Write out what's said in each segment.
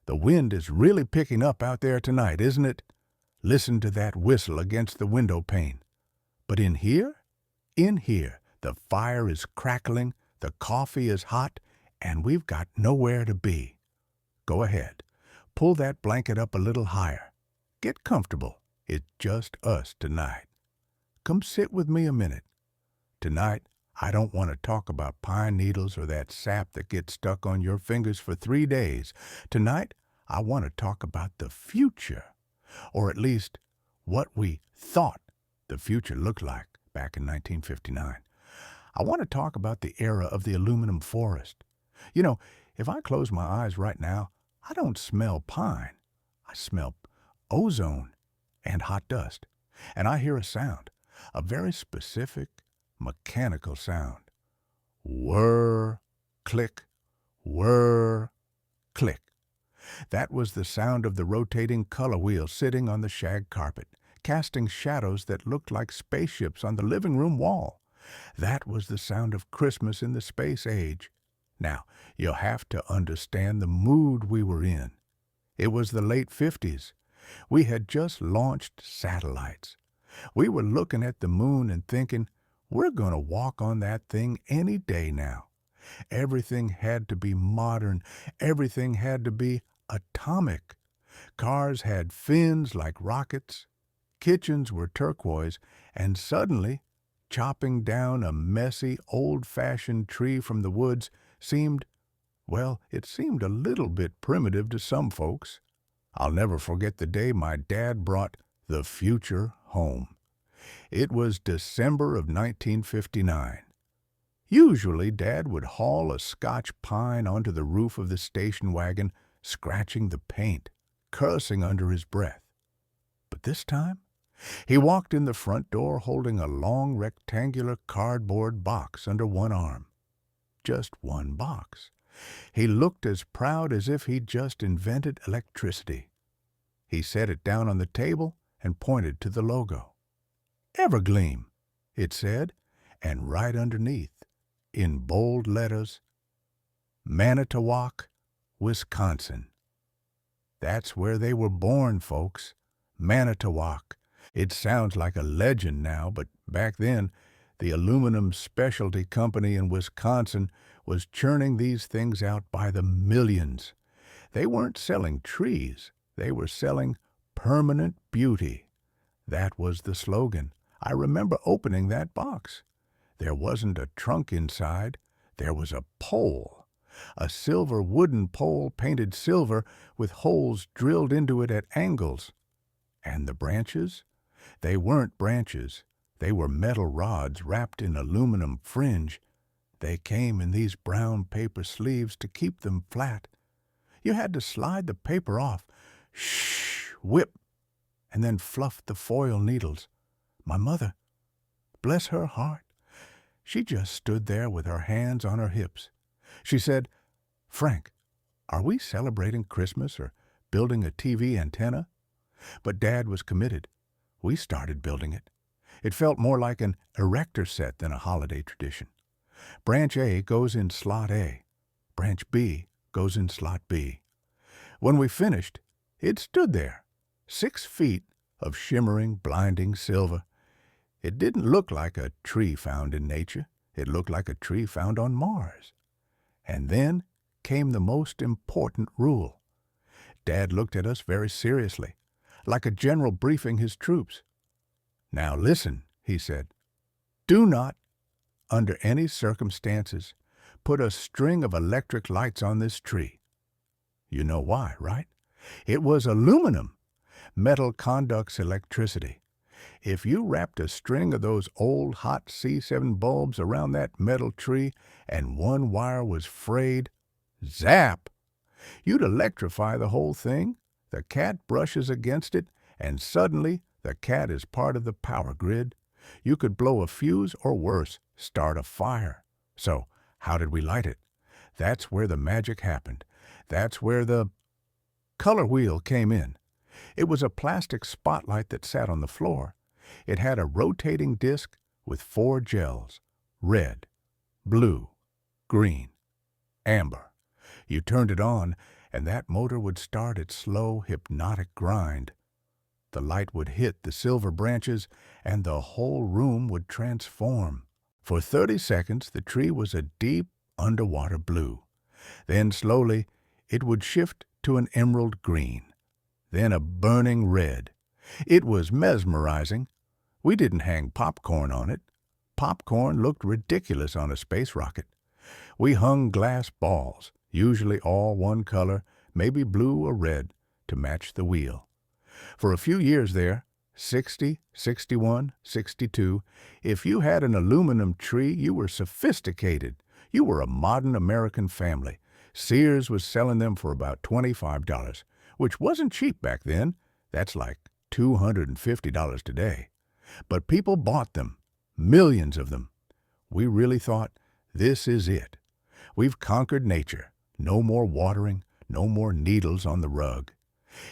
The wind is really picking up out there tonight, isn't it? Listen to that whistle against the window pane. But in here, the fire is crackling, the coffee is hot, and we've got nowhere to be. Go ahead. Pull that blanket up a little higher. Get comfortable. It's just us tonight. Come sit with me a minute. Tonight, I don't want to talk about pine needles or that sap that gets stuck on your fingers for 3 days. Tonight, I want to talk about the future, or at least what we thought the future looked like back in 1959. I want to talk about the era of the aluminum forest. You know, if I close my eyes right now, I don't smell pine. I smell ozone and hot dust. And I hear a sound, a very specific, mechanical sound. Whir, click, whir, click. That was the sound of the rotating color wheel sitting on the shag carpet, casting shadows that looked like spaceships on the living room wall. That was the sound of Christmas in the space age. Now, you'll have to understand the mood we were in. It was the late 50s. We had just launched satellites. We were looking at the moon and thinking, we're going to walk on that thing any day now. Everything had to be modern. Everything had to be atomic. Cars had fins like rockets. Kitchens were turquoise, and suddenly, chopping down a messy, old-fashioned tree from the woods seemed a little bit primitive to some folks. I'll never forget the day my dad brought the future home. It was December of 1959. Usually, Dad would haul a Scotch pine onto the roof of the station wagon, scratching the paint, cursing under his breath. But this time, he walked in the front door holding a long rectangular cardboard box under one arm. Just one box. He looked as proud as if he'd just invented electricity. He set it down on the table and pointed to the logo. Evergleam, it said, and right underneath, in bold letters, Manitowoc, Wisconsin. That's where they were born, folks. Manitowoc. It sounds like a legend now, but back then, the aluminum specialty company in Wisconsin was churning these things out by the millions. They weren't selling trees. They were selling permanent beauty. That was the slogan. I remember opening that box. There wasn't a trunk inside. There was a pole. A silver wooden pole painted silver with holes drilled into it at angles. And the branches? They weren't branches. They were metal rods wrapped in aluminum fringe. They came in these brown paper sleeves to keep them flat. You had to slide the paper off, whip, and then fluff the foil needles. My mother, bless her heart, she just stood there with her hands on her hips. She said, "Frank, are we celebrating Christmas or building a TV antenna?" But Dad was committed. We started building it. It felt more like an erector set than a holiday tradition. Branch A goes in slot A. Branch B goes in slot B. When we finished, it stood there, 6 feet of shimmering, blinding silver. It didn't look like a tree found in nature. It looked like a tree found on Mars. And then came the most important rule. Dad looked at us very seriously, like a general briefing his troops. "Now listen," he said. "Do not, under any circumstances, put a string of electric lights on this tree." You know why, right? It was aluminum. Metal conducts electricity. If you wrapped a string of those old hot C7 bulbs around that metal tree and one wire was frayed, zap! You'd electrify the whole thing. The cat brushes against it, and suddenly the cat is part of the power grid. You could blow a fuse or worse, start a fire. So, how did we light it? That's where the magic happened. That's where the color wheel came in. It was a plastic spotlight that sat on the floor. It had a rotating disc with 4 gels: red, blue, green, amber. You turned it on, and that motor would start its slow, hypnotic grind. The light would hit the silver branches, and the whole room would transform. For 30 seconds, the tree was a deep, underwater blue. Then, slowly, it would shift to an emerald green, then a burning red. It was mesmerizing. We didn't hang popcorn on it. Popcorn looked ridiculous on a space rocket. We hung glass balls, usually all one color, maybe blue or red, to match the wheel. For a few years there, 60, 61, 62, if you had an aluminum tree, you were sophisticated. You were a modern American family. Sears was selling them for about $25, which wasn't cheap back then. That's like $250 today. But people bought them, millions of them. We really thought, this is it. We've conquered nature. No more watering, no more needles on the rug.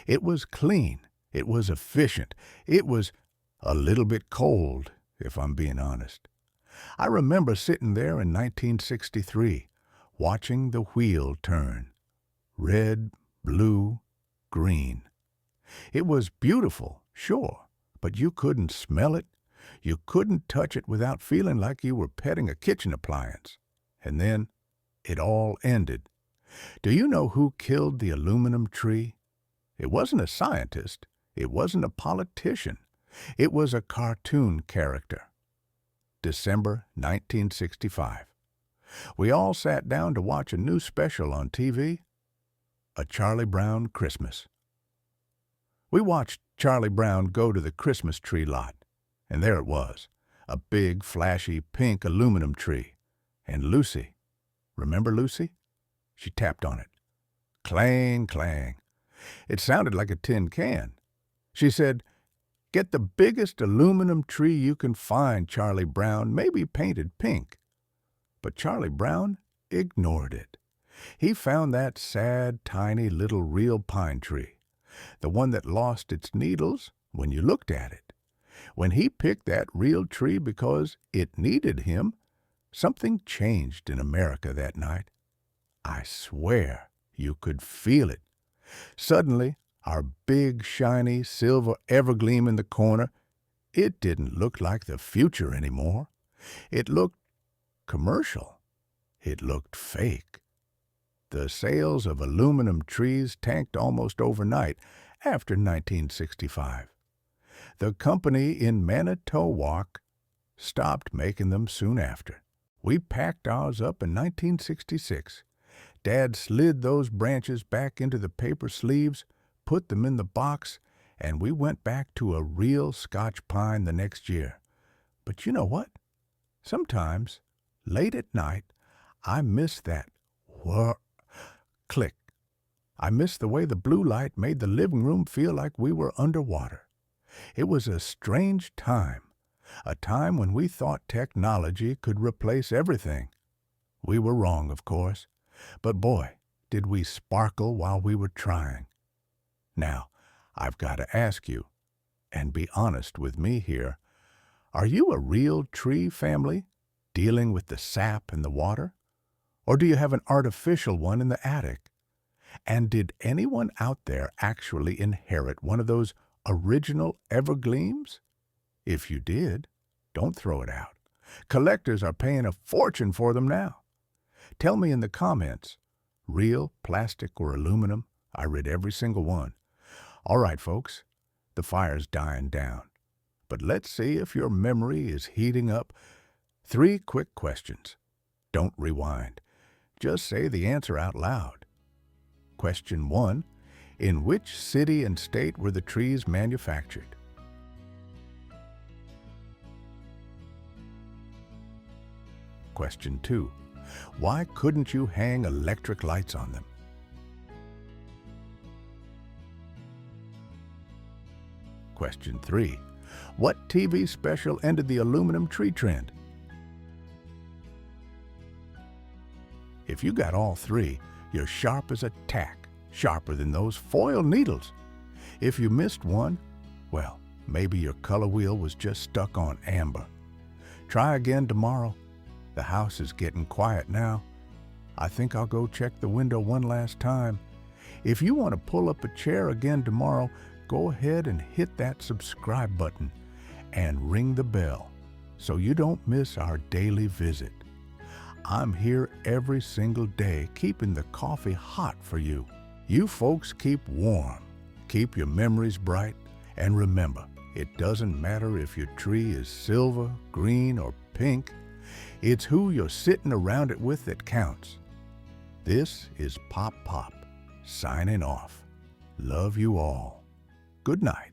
It was clean. It was efficient. It was a little bit cold, if I'm being honest. I remember sitting there in 1963, watching the wheel turn. Red, blue, green. It was beautiful, sure, but you couldn't smell it. You couldn't touch it without feeling like you were petting a kitchen appliance. And then it all ended. Do you know who killed the aluminum tree? It wasn't a scientist. It wasn't a politician. It was a cartoon character. December 1965. We all sat down to watch a new special on TV, A Charlie Brown Christmas. We watched Charlie Brown go to the Christmas tree lot, and there it was, a big, flashy, pink aluminum tree. And Lucy, remember Lucy? She tapped on it. Clang, clang. It sounded like a tin can. She said, "Get the biggest aluminum tree you can find, Charlie Brown, maybe painted pink." But Charlie Brown ignored it. He found that sad, tiny little real pine tree, the one that lost its needles when you looked at it. When he picked that real tree because it needed him, something changed in America that night. I swear you could feel it. Suddenly, our big, shiny, silver Evergleam in the corner, it didn't look like the future anymore. It looked commercial. It looked fake. The sales of aluminum trees tanked almost overnight after 1965. The company in Manitowoc stopped making them soon after. We packed ours up in 1966. Dad slid those branches back into the paper sleeves, put them in the box, and we went back to a real Scotch pine the next year. But you know what? Sometimes, late at night, I miss that whir, click. I miss the way the blue light made the living room feel like we were underwater. It was a strange time, a time when we thought technology could replace everything. We were wrong, of course, but boy, did we sparkle while we were trying. Now, I've got to ask you, and be honest with me here, are you a real tree family, dealing with the sap and the water? Or do you have an artificial one in the attic? And did anyone out there actually inherit one of those original Evergleams? If you did, don't throw it out. Collectors are paying a fortune for them now. Tell me in the comments, real, plastic, or aluminum. I read every single one. All right, folks, the fire's dying down. But let's see if your memory is heating up. 3 quick questions. Don't rewind. Just say the answer out loud. Question 1. In which city and state were the trees manufactured? Question 2. Why couldn't you hang electric lights on them? Question 3. What TV special ended the aluminum tree trend? If you got all 3, you're sharp as a tack, sharper than those foil needles. If you missed one, well, maybe your color wheel was just stuck on amber. Try again tomorrow. The house is getting quiet now. I think I'll go check the window one last time. If you want to pull up a chair again tomorrow, go ahead and hit that subscribe button and ring the bell so you don't miss our daily visit. I'm here every single day keeping the coffee hot for you. You folks keep warm, keep your memories bright, and remember, it doesn't matter if your tree is silver, green, or pink. It's who you're sitting around it with that counts. This is Pop Pop, signing off. Love you all. Good night.